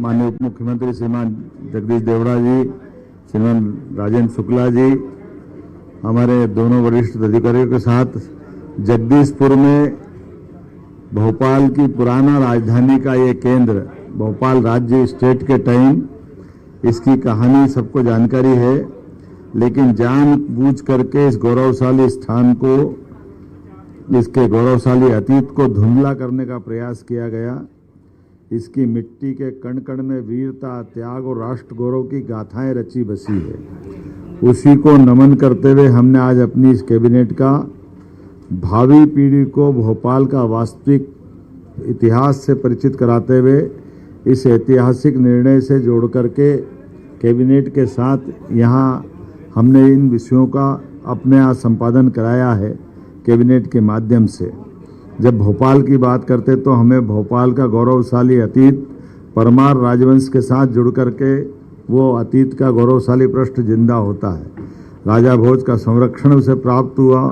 माननीय उप मुख्यमंत्री श्रीमान जगदीश देवड़ा जी, श्रीमान राजेंद्र शुक्ला जी, हमारे दोनों वरिष्ठ अधिकारियों के साथ जगदीशपुर में भोपाल की पुराना राजधानी का ये केंद्र, भोपाल राज्य स्टेट के टाइम इसकी कहानी सबको जानकारी है, लेकिन जानबूझ करके इस गौरवशाली स्थान को, इसके गौरवशाली अतीत को धुंधला करने का प्रयास किया गया। इसकी मिट्टी के कण कण में वीरता, त्याग और राष्ट्र गौरव की गाथाएं रची बसी है। उसी को नमन करते हुए हमने आज अपनी इस कैबिनेट का भावी पीढ़ी को भोपाल का वास्तविक इतिहास से परिचित कराते हुए इस ऐतिहासिक निर्णय से जोड़ करके कैबिनेट के साथ यहाँ हमने इन विषयों का अपने यहाँ संपादन कराया है कैबिनेट के माध्यम से। जब भोपाल की बात करते तो हमें भोपाल का गौरवशाली अतीत परमार राजवंश के साथ जुड़ करके वो अतीत का गौरवशाली पृष्ठ जिंदा होता है। राजा भोज का संरक्षण उसे प्राप्त हुआ।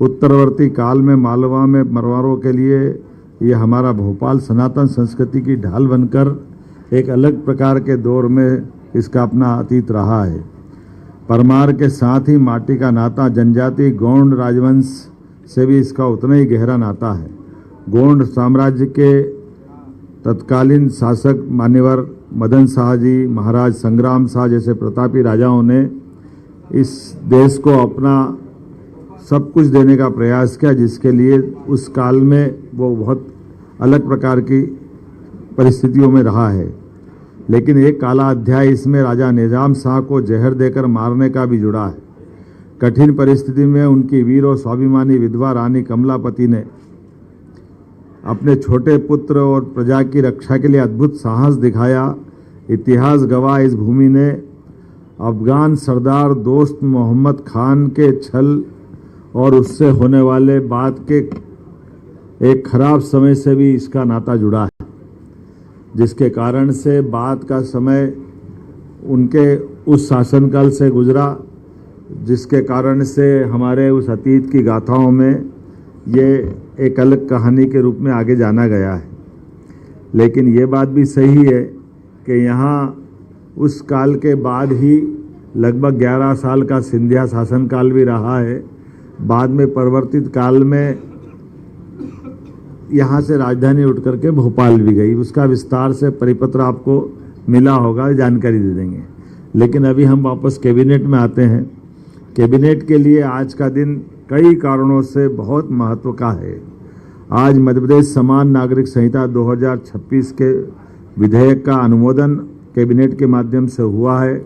उत्तरवर्ती काल में मालवा में मरवारों के लिए ये हमारा भोपाल सनातन संस्कृति की ढाल बनकर एक अलग प्रकार के दौर में इसका अपना अतीत रहा है। परमार के साथ ही माटी का नाता जनजाति गोंड राजवंश से भी इसका उतना ही गहरा नाता है। गोंड साम्राज्य के तत्कालीन शासक मान्यवर मदन शाह जी, महाराज संग्राम शाह जैसे प्रतापी राजाओं ने इस देश को अपना सब कुछ देने का प्रयास किया, जिसके लिए उस काल में वो बहुत अलग प्रकार की परिस्थितियों में रहा है। लेकिन एक काला अध्याय इसमें राजा निजाम शाह को जहर देकर मारने का भी जुड़ा है। कठिन परिस्थिति में उनकी वीर और स्वाभिमानी विधवा रानी कमलापति ने अपने छोटे पुत्र और प्रजा की रक्षा के लिए अद्भुत साहस दिखाया। इतिहास गवाह इस भूमि ने अफगान सरदार दोस्त मोहम्मद खान के छल और उससे होने वाले बात के एक खराब समय से भी इसका नाता जुड़ा है, जिसके कारण से बाद का समय उनके उस शासनकाल से गुजरा, जिसके कारण से हमारे उस अतीत की गाथाओं में ये एक अलग कहानी के रूप में आगे जाना गया है। लेकिन ये बात भी सही है कि यहाँ उस काल के बाद ही लगभग 11 साल का सिंधिया शासनकाल भी रहा है। बाद में परिवर्तित काल में यहाँ से राजधानी उठ करके भोपाल भी गई। उसका विस्तार से परिपत्र आपको मिला होगा, जानकारी दे देंगे। लेकिन अभी हम वापस कैबिनेट में आते हैं। कैबिनेट के लिए आज का दिन कई कारणों से बहुत महत्व का है। आज मध्य प्रदेश समान नागरिक संहिता 2026 के विधेयक का अनुमोदन कैबिनेट के माध्यम से हुआ है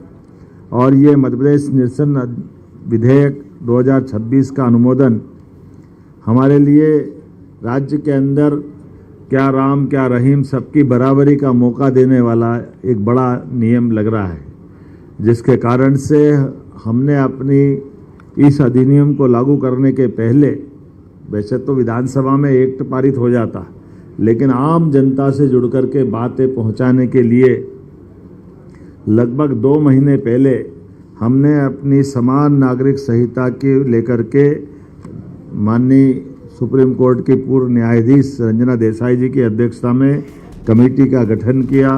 और ये मध्य प्रदेश निरसन विधेयक 2026 का अनुमोदन हमारे लिए राज्य के अंदर क्या राम क्या रहीम सबकी बराबरी का मौका देने वाला एक बड़ा नियम लग रहा है, जिसके कारण से हमने अपनी इस अधिनियम को लागू करने के पहले, वैसे तो विधानसभा में एक्ट पारित हो जाता, लेकिन आम जनता से जुड़ करके बातें पहुंचाने के लिए लगभग 2 महीने पहले हमने अपनी समान नागरिक संहिता के लेकर के माननीय सुप्रीम कोर्ट की पूर्व न्यायाधीश रंजना देसाई जी की अध्यक्षता में कमेटी का गठन किया।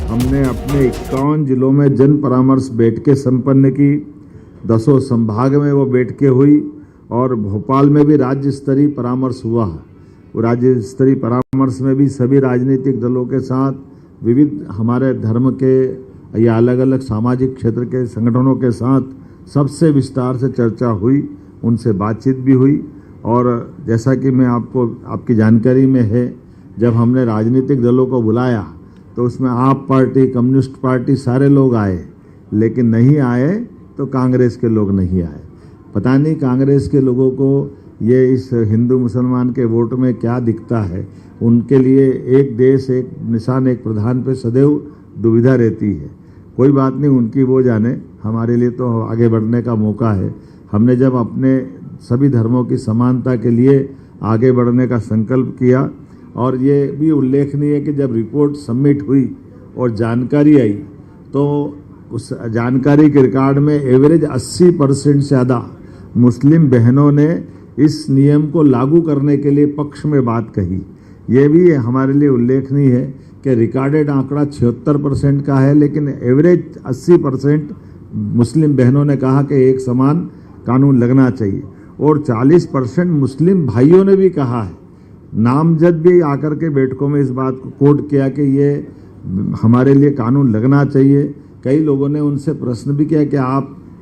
हमने अपने 51 जिलों में जन परामर्श बैठकें संपन्न की। 10 संभाग में वो बैठकें हुई और भोपाल में भी राज्य स्तरीय परामर्श हुआ। वो राज्य स्तरीय परामर्श में भी सभी राजनीतिक दलों के साथ, विविध हमारे धर्म के या अलग अलग सामाजिक क्षेत्र के संगठनों के साथ सबसे विस्तार से चर्चा हुई, उनसे बातचीत भी हुई। और जैसा कि मैं आपको आपकी जानकारी में है, जब हमने राजनीतिक दलों को बुलाया तो उसमें आप पार्टी, कम्युनिस्ट पार्टी सारे लोग आए, लेकिन नहीं आए तो कांग्रेस के लोग नहीं आए। पता नहीं कांग्रेस के लोगों को ये इस हिंदू मुसलमान के वोट में क्या दिखता है। उनके लिए एक देश एक निशान एक प्रधान पे सदैव दुविधा रहती है। कोई बात नहीं, उनकी वो जाने, हमारे लिए तो आगे बढ़ने का मौका है। हमने जब अपने सभी धर्मों की समानता के लिए आगे बढ़ने का संकल्प किया, और ये भी उल्लेखनीय है कि जब रिपोर्ट सबमिट हुई और जानकारी आई तो उस जानकारी के रिकॉर्ड में एवरेज 80% से ज़्यादा मुस्लिम बहनों ने इस नियम को लागू करने के लिए पक्ष में बात कही। ये भी हमारे लिए उल्लेखनीय है कि रिकॉर्डेड आंकड़ा 76% का है, लेकिन एवरेज 80% मुस्लिम बहनों ने कहा कि एक समान कानून लगना चाहिए, और 40% मुस्लिम भाइयों ने भी कहा है। नामजद भी आकर के बैठकों में इस बात को कोट किया कि ये हमारे लिए कानून लगना चाहिए। कई लोगों ने उनसे प्रश्न भी किया कि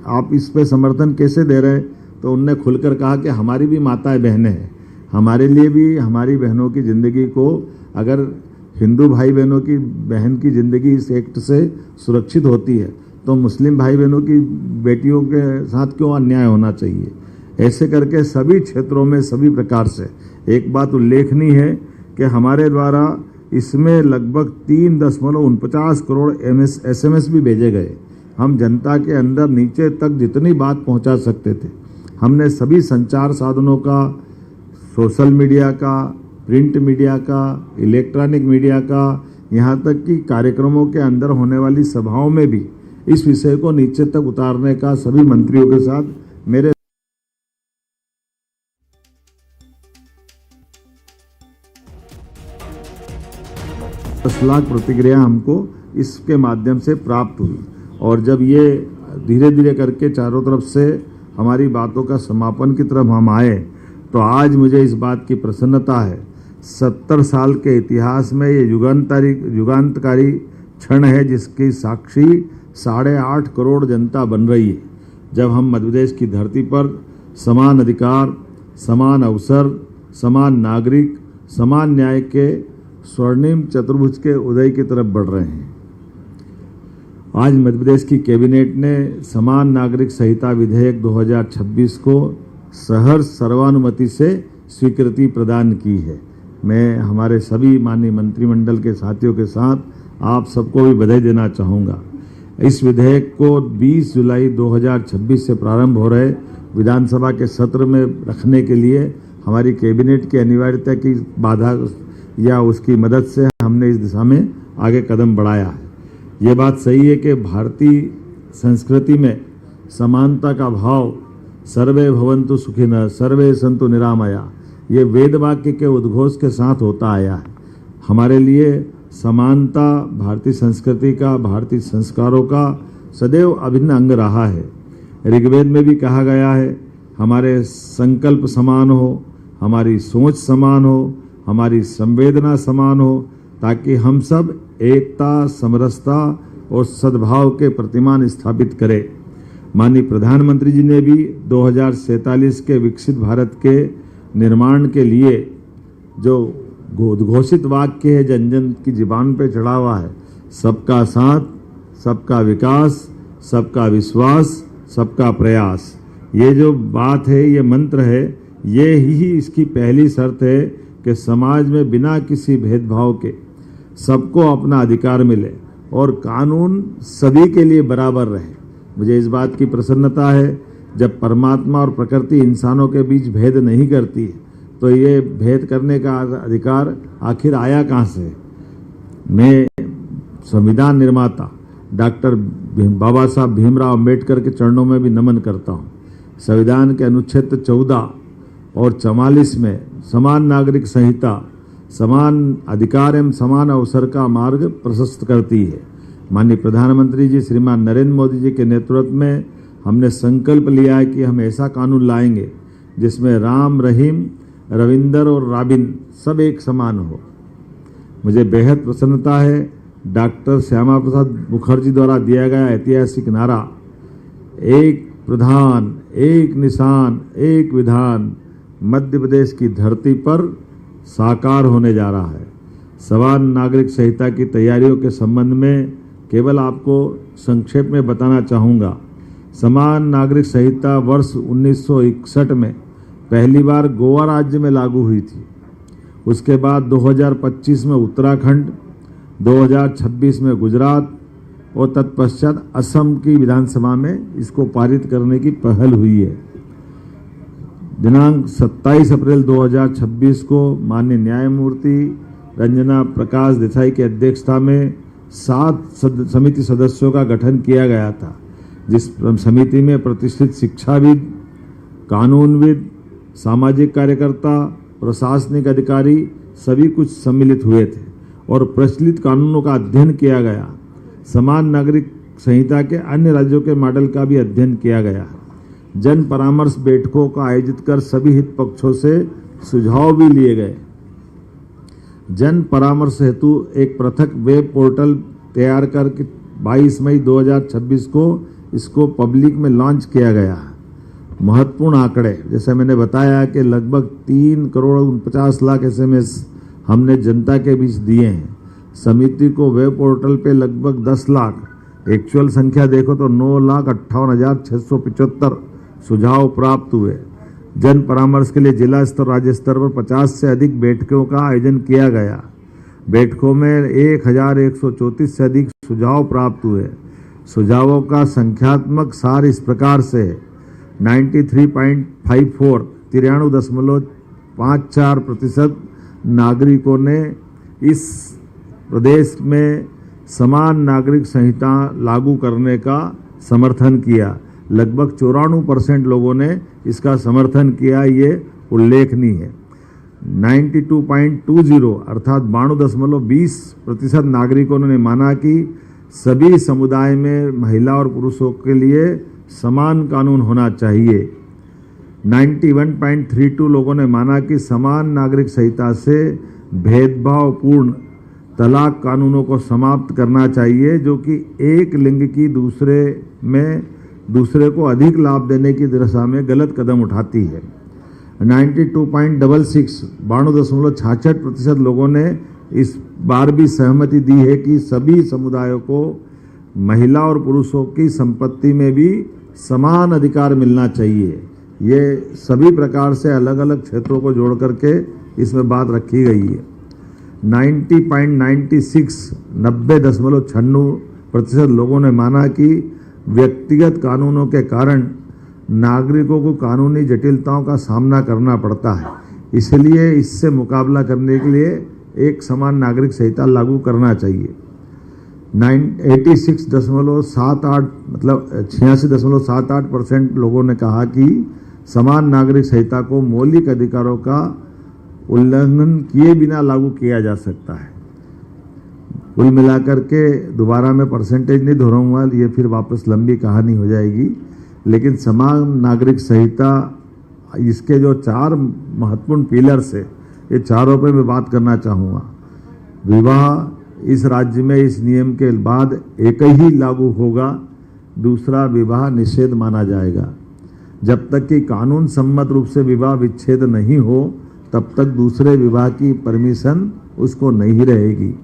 आप इस पे समर्थन कैसे दे रहे हैं, तो उनने खुलकर कहा कि हमारी भी माताएं बहनें हैं, हमारे लिए भी हमारी बहनों की ज़िंदगी को, अगर हिंदू भाई बहनों की बहन की ज़िंदगी इस एक्ट से सुरक्षित होती है तो मुस्लिम भाई बहनों की बेटियों के साथ क्यों अन्याय होना चाहिए। ऐसे करके सभी क्षेत्रों में सभी प्रकार से एक बात उल्लेखनीय है कि हमारे द्वारा इसमें लगभग 3.49 करोड़ SMS भी भेजे गए। हम जनता के अंदर नीचे तक जितनी बात पहुंचा सकते थे हमने सभी संचार साधनों का, सोशल मीडिया का, प्रिंट मीडिया का, इलेक्ट्रॉनिक मीडिया का, यहाँ तक कि कार्यक्रमों के अंदर होने वाली सभाओं में भी इस विषय को नीचे तक उतारने का सभी मंत्रियों के साथ मेरे 10 लाख प्रतिक्रिया हमको इसके माध्यम से प्राप्त हुई, और जब ये धीरे धीरे करके चारों तरफ से हमारी बातों का समापन की तरफ हम आए तो आज मुझे इस बात की प्रसन्नता है, 70 साल के इतिहास में ये युगांतकारी क्षण है जिसकी साक्षी 8.5 करोड़ जनता बन रही है। जब हम मध्य प्रदेश की धरती पर समान अधिकार, समान अवसर, समान नागरिक, समान न्याय के स्वर्णिम चतुर्भुज के उदय की तरफ बढ़ रहे हैं। आज मध्य प्रदेश की कैबिनेट ने समान नागरिक संहिता विधेयक 2026 को सहर्ष सर्वानुमति से स्वीकृति प्रदान की है। मैं हमारे सभी माननीय मंत्रिमंडल के साथियों के साथ आप सबको भी बधाई देना चाहूँगा। इस विधेयक को 20 जुलाई 2026 से प्रारंभ हो रहे विधानसभा के सत्र में रखने के लिए हमारी कैबिनेट की अनिवार्यता की बाधा या उसकी मदद से हमने इस दिशा में आगे कदम बढ़ाया है। ये बात सही है कि भारतीय संस्कृति में समानता का भाव, सर्वे भवन्तु सुखिनः, सर्वे सन्तु निरामया, ये वेद वाक्य के उद्घोष के साथ होता आया है। हमारे लिए समानता भारतीय संस्कृति का, भारतीय संस्कारों का सदैव अभिन्न अंग रहा है। ऋग्वेद में भी कहा गया है, हमारे संकल्प समान हो, हमारी सोच समान हो, हमारी संवेदना समान हो, ताकि हम सब एकता, समरसता और सद्भाव के प्रतिमान स्थापित करें। माननीय प्रधानमंत्री जी ने भी 2047 के विकसित भारत के निर्माण के लिए जो उद्घोषित वाक्य है जन जन की जुबान पे चढ़ा हुआ है, सबका साथ, सबका विकास, सबका विश्वास, सबका प्रयास, ये जो बात है, ये मंत्र है, ये ही इसकी पहली शर्त है कि समाज में बिना किसी भेदभाव के सबको अपना अधिकार मिले और कानून सभी के लिए बराबर रहे। मुझे इस बात की प्रसन्नता है, जब परमात्मा और प्रकृति इंसानों के बीच भेद नहीं करती है तो ये भेद करने का अधिकार आखिर आया कहाँ से। मैं संविधान निर्माता डॉक्टर बाबा साहब भीमराव अम्बेडकर के चरणों में भी नमन करता हूँ। संविधान के अनुच्छेद 14 और 44 में समान नागरिक संहिता समान अधिकार एवं समान अवसर का मार्ग प्रशस्त करती है। माननीय प्रधानमंत्री जी श्रीमान नरेंद्र मोदी जी के नेतृत्व में हमने संकल्प लिया है कि हम ऐसा कानून लाएंगे जिसमें राम, रहीम, रविंदर और राबिन सब एक समान हो। मुझे बेहद प्रसन्नता है, डॉक्टर श्यामा प्रसाद मुखर्जी द्वारा दिया गया ऐतिहासिक नारा, एक प्रधान, एक निशान, एक विधान, मध्य प्रदेश की धरती पर साकार होने जा रहा है। समान नागरिक संहिता की तैयारियों के संबंध में केवल आपको संक्षेप में बताना चाहूँगा। समान नागरिक संहिता वर्ष 1961 में पहली बार गोवा राज्य में लागू हुई थी। उसके बाद 2025 में उत्तराखंड, 2026 में गुजरात और तत्पश्चात असम की विधानसभा में इसको पारित करने की पहल हुई है। दिनांक 27 अप्रैल 2026 को माननीय न्यायमूर्ति रंजना प्रकाश देसाई की अध्यक्षता में 7 समिति सदस्यों का गठन किया गया था, जिस समिति में प्रतिष्ठित शिक्षाविद, कानूनविद, सामाजिक कार्यकर्ता, प्रशासनिक अधिकारी सभी कुछ सम्मिलित हुए थे और प्रचलित कानूनों का अध्ययन किया गया। समान नागरिक संहिता के अन्य राज्यों के मॉडल का भी अध्ययन किया गया। जन परामर्श बैठकों का आयोजित कर सभी हित पक्षों से सुझाव भी लिए गए। जन परामर्श हेतु एक पृथक वेब पोर्टल तैयार कर 22 मई 2026 को इसको पब्लिक में लॉन्च किया गया। महत्वपूर्ण आंकड़े, जैसे मैंने बताया कि लगभग 3,49,00,000 SMS हमने जनता के बीच दिए हैं। समिति को वेब पोर्टल पे लगभग 10 लाख, एक्चुअल संख्या देखो तो 9,58,675 सुझाव प्राप्त हुए। जन परामर्श के लिए जिला स्तर राज्य स्तर पर 50 से अधिक बैठकों का आयोजन किया गया। बैठकों में 1,134 से अधिक सुझाव प्राप्त हुए। सुझावों का संख्यात्मक सार इस प्रकार से 93.54 93.54% नागरिकों ने इस प्रदेश में समान नागरिक संहिता लागू करने का समर्थन किया। लगभग 94% लोगों ने इसका समर्थन किया, ये उल्लेखनीय है। 92.20 अर्थात 92.20% नागरिकों ने माना कि सभी समुदाय में महिला और पुरुषों के लिए समान कानून होना चाहिए। 91.32 लोगों ने माना कि समान नागरिक संहिता से भेदभावपूर्ण तलाक कानूनों को समाप्त करना चाहिए, जो कि एक लिंग की दूसरे को अधिक लाभ देने की दिशा में गलत कदम उठाती है। 92.66 लोगों ने इस बार भी सहमति दी है कि सभी समुदायों को महिला और पुरुषों की संपत्ति में भी समान अधिकार मिलना चाहिए। ये सभी प्रकार से अलग अलग क्षेत्रों को जोड़ करके इसमें बात रखी गई है। 90.96 लोगों ने माना कि व्यक्तिगत कानूनों के कारण नागरिकों को कानूनी जटिलताओं का सामना करना पड़ता है, इसलिए इससे मुकाबला करने के लिए एक समान नागरिक संहिता लागू करना चाहिए। 86.78% लोगों ने कहा कि समान नागरिक संहिता को मौलिक अधिकारों का उल्लंघन किए बिना लागू किया जा सकता है। कुल मिलाकर के दोबारा मैं परसेंटेज नहीं दोहराऊंगा, ये फिर वापस लंबी कहानी हो जाएगी, लेकिन समान नागरिक संहिता इसके जो 4 महत्वपूर्ण पिलर्स है, ये चारों पे मैं बात करना चाहूँगा। विवाह इस राज्य में इस नियम के बाद एक ही लागू होगा, दूसरा विवाह निषेध माना जाएगा। जब तक कि कानून सम्मत रूप से विवाह विच्छेद नहीं हो तब तक दूसरे विवाह की परमिशन उसको नहीं रहेगी।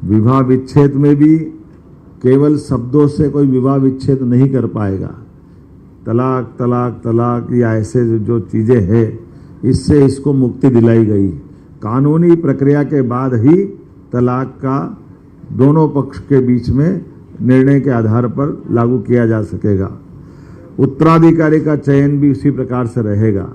विवाह विच्छेद में भी केवल शब्दों से कोई विवाह विच्छेद नहीं कर पाएगा। तलाक तलाक तलाक या ऐसे जो चीज़ें हैं, इससे इसको मुक्ति दिलाई गई। कानूनी प्रक्रिया के बाद ही तलाक का दोनों पक्ष के बीच में निर्णय के आधार पर लागू किया जा सकेगा। उत्तराधिकारी का चयन भी उसी प्रकार से रहेगा।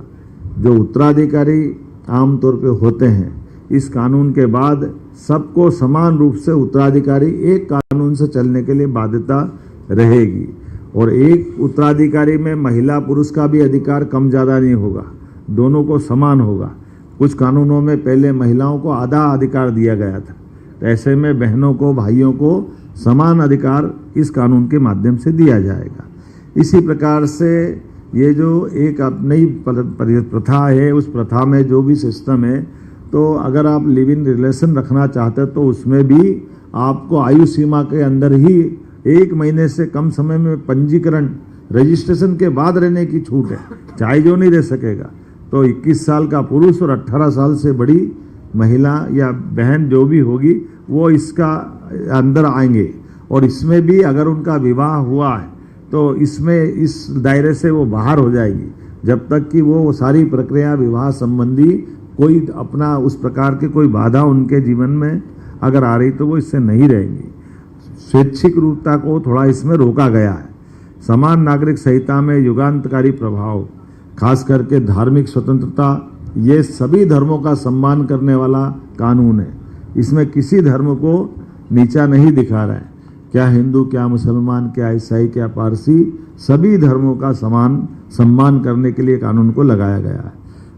जो उत्तराधिकारी आमतौर पे होते हैं, इस कानून के बाद सबको समान रूप से उत्तराधिकारी एक कानून से चलने के लिए बाध्यता रहेगी। और एक उत्तराधिकारी में महिला पुरुष का भी अधिकार कम ज़्यादा नहीं होगा, दोनों को समान होगा। कुछ कानूनों में पहले महिलाओं को आधा अधिकार दिया गया था, तो ऐसे में बहनों को भाइयों को समान अधिकार इस कानून के माध्यम से दिया जाएगा। इसी प्रकार से ये जो एक नई प्रथा है, उस प्रथा में जो भी सिस्टम है, तो अगर आप लिव इन रिलेशन रखना चाहते हैं तो उसमें भी आपको आयु सीमा के अंदर ही 1 महीने से कम समय में पंजीकरण रजिस्ट्रेशन के बाद रहने की छूट है, चाहे जो नहीं रह सकेगा। तो 21 साल का पुरुष और 18 साल से बड़ी महिला या बहन जो भी होगी वो इसका अंदर आएंगे। और इसमें भी अगर उनका विवाह हुआ है तो इसमें इस दायरे से वो बाहर हो जाएगी, जब तक कि वो सारी प्रक्रिया विवाह संबंधी कोई अपना उस प्रकार के कोई बाधा उनके जीवन में अगर आ रही तो वो इससे नहीं रहेंगी। स्वैच्छिक रूपता को थोड़ा इसमें रोका गया है। समान नागरिक संहिता में युगांतकारी प्रभाव, खास करके धार्मिक स्वतंत्रता, ये सभी धर्मों का सम्मान करने वाला कानून है। इसमें किसी धर्म को नीचा नहीं दिखा रहा है, क्या हिंदू, क्या मुसलमान, क्या ईसाई, क्या पारसी, सभी धर्मों का समान सम्मान करने के लिए कानून को लगाया गया है।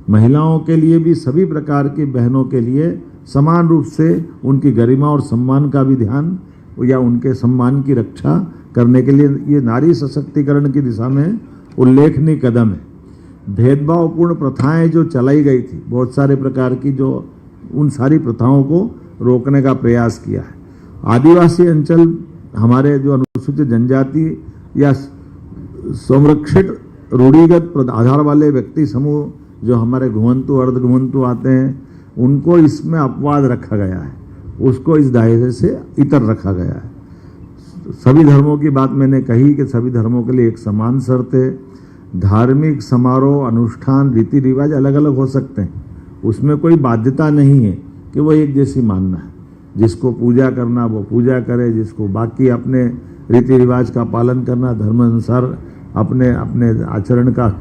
महिलाओं के लिए भी, सभी प्रकार की बहनों के लिए समान रूप से उनकी गरिमा और सम्मान का भी ध्यान या उनके सम्मान की रक्षा करने के लिए ये नारी सशक्तिकरण की दिशा में उल्लेखनीय कदम है। भेदभावपूर्ण प्रथाएं जो चलाई गई थी, बहुत सारे प्रकार की, जो उन सारी प्रथाओं को रोकने का प्रयास किया है। आदिवासी अंचल, हमारे जो अनुसूचित जनजाति या संरक्षित रूढ़िगत आधार वाले व्यक्ति समूह जो हमारे घुमंतु अर्ध घुमंतु आते हैं, उनको इसमें अपवाद रखा गया है, उसको इस दायरे से इतर रखा गया है। सभी धर्मों की बात मैंने कही कि सभी धर्मों के लिए एक समान शर्त है। धार्मिक समारोह, अनुष्ठान, रीति रिवाज अलग अलग हो सकते हैं, उसमें कोई बाध्यता नहीं है कि वो एक जैसी मानना है। जिसको पूजा करना वो पूजा करे, जिसको बाकी अपने रीति रिवाज का पालन करना, धर्म अनुसार अपने अपने आचरण का,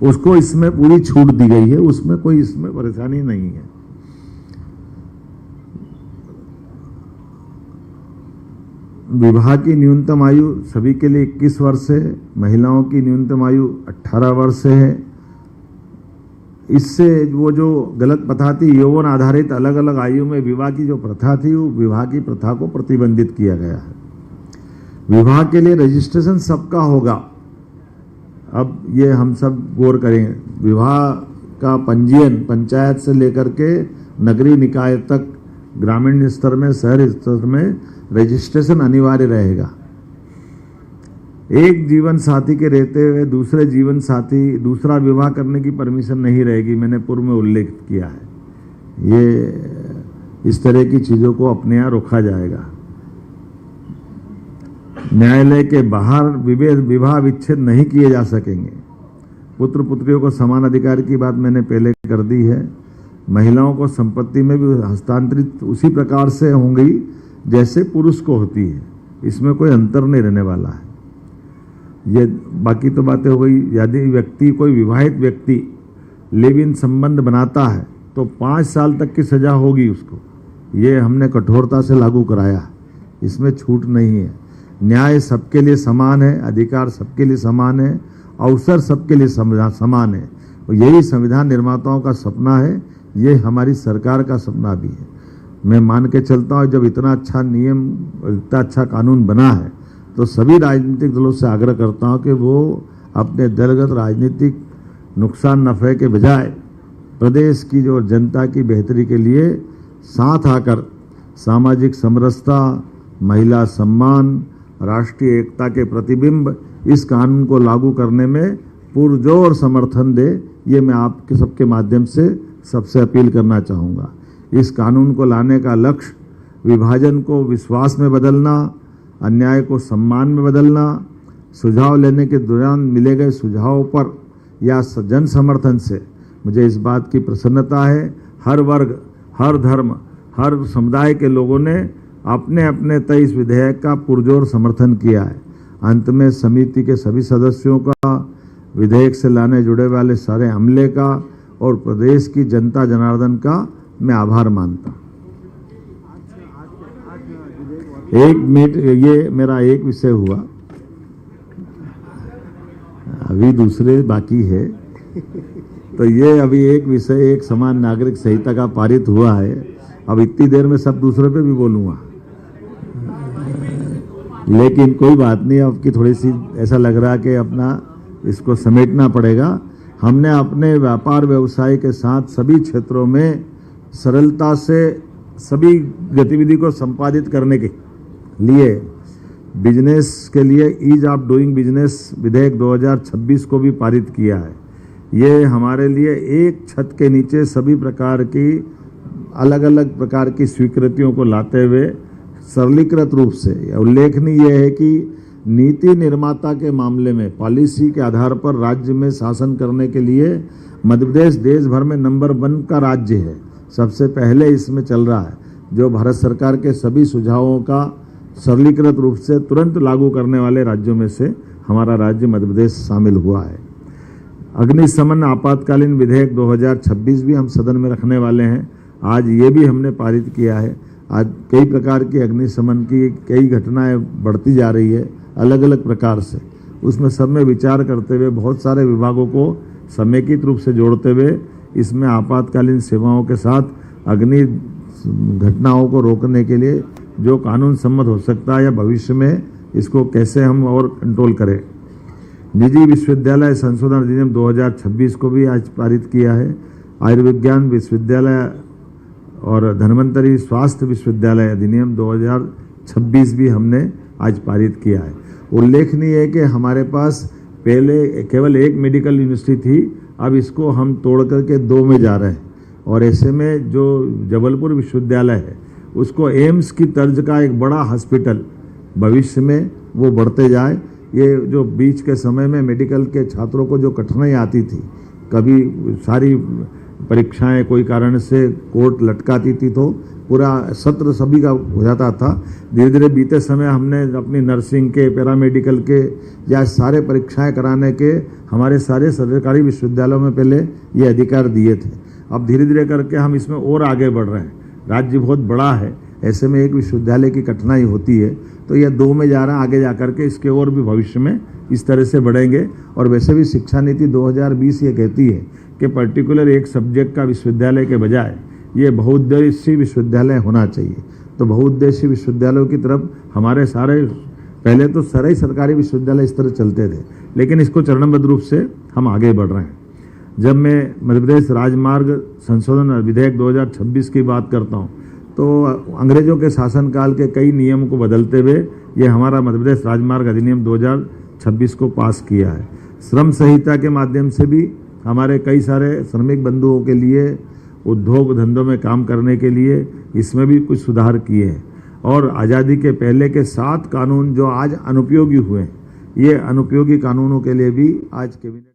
उसको इसमें पूरी छूट दी गई है, उसमें कोई इसमें परेशानी नहीं है। विवाह की न्यूनतम आयु सभी के लिए 21 वर्ष है, महिलाओं की न्यूनतम आयु 18 वर्ष है। इससे वो जो गलत प्रथा थी, यौवन आधारित अलग अलग आयु में विवाह की जो प्रथा थी, वो विवाह की प्रथा को प्रतिबंधित किया गया है। विवाह के लिए रजिस्ट्रेशन सबका होगा। अब ये हम सब गौर करें, विवाह का पंजीयन पंचायत से लेकर के नगरीय निकाय तक, ग्रामीण स्तर में, शहर स्तर में रजिस्ट्रेशन अनिवार्य रहेगा। एक जीवन साथी के रहते हुए दूसरे जीवन साथी दूसरा विवाह करने की परमिशन नहीं रहेगी, मैंने पूर्व में उल्लेख किया है। ये इस तरह की चीज़ों को अपने यहाँ रोका जाएगा। न्यायालय के बाहर विवाह विच्छेद नहीं किए जा सकेंगे। पुत्र पुत्रियों को समान अधिकार की बात मैंने पहले कर दी है। महिलाओं को संपत्ति में भी हस्तांतरित उसी प्रकार से होंगी जैसे पुरुष को होती है, इसमें कोई अंतर नहीं रहने वाला है। ये बाकी तो बातें हो गई। यदि व्यक्ति, कोई विवाहित व्यक्ति लिव इन संबंध बनाता है तो 5 साल तक की सजा होगी उसको। ये हमने कठोरता से लागू कराया, इसमें छूट नहीं है। न्याय सबके लिए समान है, अधिकार सबके लिए समान है, अवसर सबके लिए समान है। और यही संविधान निर्माताओं का सपना है, ये हमारी सरकार का सपना भी है। मैं मान के चलता हूँ जब इतना अच्छा नियम, इतना अच्छा कानून बना है तो सभी राजनीतिक दलों से आग्रह करता हूँ कि वो अपने दलगत राजनीतिक नुकसान नफ़े के बजाय प्रदेश की जो जनता की बेहतरी के लिए साथ आकर सामाजिक समरसता, महिला सम्मान, राष्ट्रीय एकता के प्रतिबिंब इस कानून को लागू करने में पुरजोर समर्थन दे। ये मैं आपके सबके माध्यम से सबसे अपील करना चाहूँगा। इस कानून को लाने का लक्ष्य विभाजन को विश्वास में बदलना, अन्याय को सम्मान में बदलना, सुझाव लेने के दौरान मिले गए सुझावों पर या जन समर्थन से मुझे इस बात की प्रसन्नता है, हर वर्ग, हर धर्म, हर समुदाय के लोगों ने अपने अपने तय इस विधेयक का पुरजोर समर्थन किया है। अंत में समिति के सभी सदस्यों का, विधेयक से लाने जुड़े वाले सारे अमले का और प्रदेश की जनता जनार्दन का मैं आभार मानता हूँ। एक मिनट, ये मेरा एक विषय हुआ, अभी दूसरे बाकी है। तो ये अभी एक विषय, एक समान नागरिक संहिता का पारित हुआ है। अब इतनी देर में सब दूसरे पे भी बोलूँगा, लेकिन कोई बात नहीं। अब की थोड़ी सी ऐसा लग रहा है कि अपना इसको समेटना पड़ेगा। हमने अपने व्यापार व्यवसाय के साथ सभी क्षेत्रों में सरलता से सभी गतिविधि को संपादित करने के लिए बिजनेस के लिए ईज ऑफ डूइंग बिजनेस विधेयक 2026 को भी पारित किया है। ये हमारे लिए एक छत के नीचे सभी प्रकार की अलग अलग प्रकार की स्वीकृतियों को लाते हुए सरलीकृत रूप से उल्लेखनीय यह है कि नीति निर्माता के मामले में पॉलिसी के आधार पर राज्य में शासन करने के लिए मध्य प्रदेश देश भर में नंबर 1 का राज्य है। सबसे पहले इसमें चल रहा है, जो भारत सरकार के सभी सुझावों का सरलीकृत रूप से तुरंत लागू करने वाले राज्यों में से हमारा राज्य मध्य प्रदेश शामिल हुआ है। अग्निशमन आपातकालीन विधेयक 2026 भी हम सदन में रखने वाले हैं। आज ये भी हमने पारित किया है। आज कई प्रकार की अग्निशमन की कई घटनाएं बढ़ती जा रही है अलग अलग प्रकार से, उसमें सब में विचार करते हुए बहुत सारे विभागों को समेकित रूप से जोड़ते हुए इसमें आपातकालीन सेवाओं के साथ अग्नि घटनाओं को रोकने के लिए जो कानून सम्मत हो सकता है या भविष्य में इसको कैसे हम और कंट्रोल करें। निजी विश्वविद्यालय संशोधन अधिनियम 2026 को भी आज पारित किया है। आयुर्विज्ञान विश्वविद्यालय और धन्वंतरी स्वास्थ्य विश्वविद्यालय अधिनियम 2026 भी हमने आज पारित किया है। उल्लेखनीय है कि हमारे पास पहले केवल एक मेडिकल यूनिवर्सिटी थी, अब इसको हम तोड़ करके 2 में जा रहे हैं और ऐसे में जो जबलपुर विश्वविद्यालय है उसको एम्स की तर्ज का एक बड़ा हॉस्पिटल भविष्य में वो बढ़ते जाए। ये जो बीच के समय में मेडिकल के छात्रों को जो कठिनाई आती थी, कभी सारी परीक्षाएं कोई कारण से कोर्ट लटकाती थी तो पूरा सत्र सभी का हो जाता था। धीरे धीरे बीते समय हमने अपनी नर्सिंग के, पैरामेडिकल के या सारे परीक्षाएं कराने के हमारे सारे सरकारी विश्वविद्यालयों में पहले ये अधिकार दिए थे। अब धीरे धीरे करके हम इसमें और आगे बढ़ रहे हैं। राज्य बहुत बड़ा है, ऐसे में एक विश्वविद्यालय की कठिनाई होती है तो यह 2 में जा रहा है। आगे जा करके इसके और भी भविष्य में इस तरह से बढ़ेंगे। और वैसे भी शिक्षा नीति 2020 ये कहती है कि पर्टिकुलर एक सब्जेक्ट का विश्वविद्यालय के बजाय ये बहुउद्देशीय विश्वविद्यालय होना चाहिए। तो बहुउद्देशीय विश्वविद्यालयों की तरफ हमारे सारे, पहले तो सारे सरकारी विश्वविद्यालय इस तरह चलते थे, लेकिन इसको चरणबद्ध रूप से हम आगे बढ़ रहे हैं। जब मैं मध्य प्रदेश राजमार्ग संशोधन विधेयक 2026 की बात करता हूँ तो अंग्रेजों के शासनकाल के कई नियम को बदलते हुए ये हमारा मध्य प्रदेश राजमार्ग अधिनियम 2026 को पास किया है। श्रम संहिता के माध्यम से भी हमारे कई सारे श्रमिक बंधुओं के लिए उद्योग धंधों में काम करने के लिए इसमें भी कुछ सुधार किए हैं। और आज़ादी के पहले के 7 कानून जो आज अनुपयोगी हुए, ये अनुपयोगी कानूनों के लिए भी आज कैबिनेट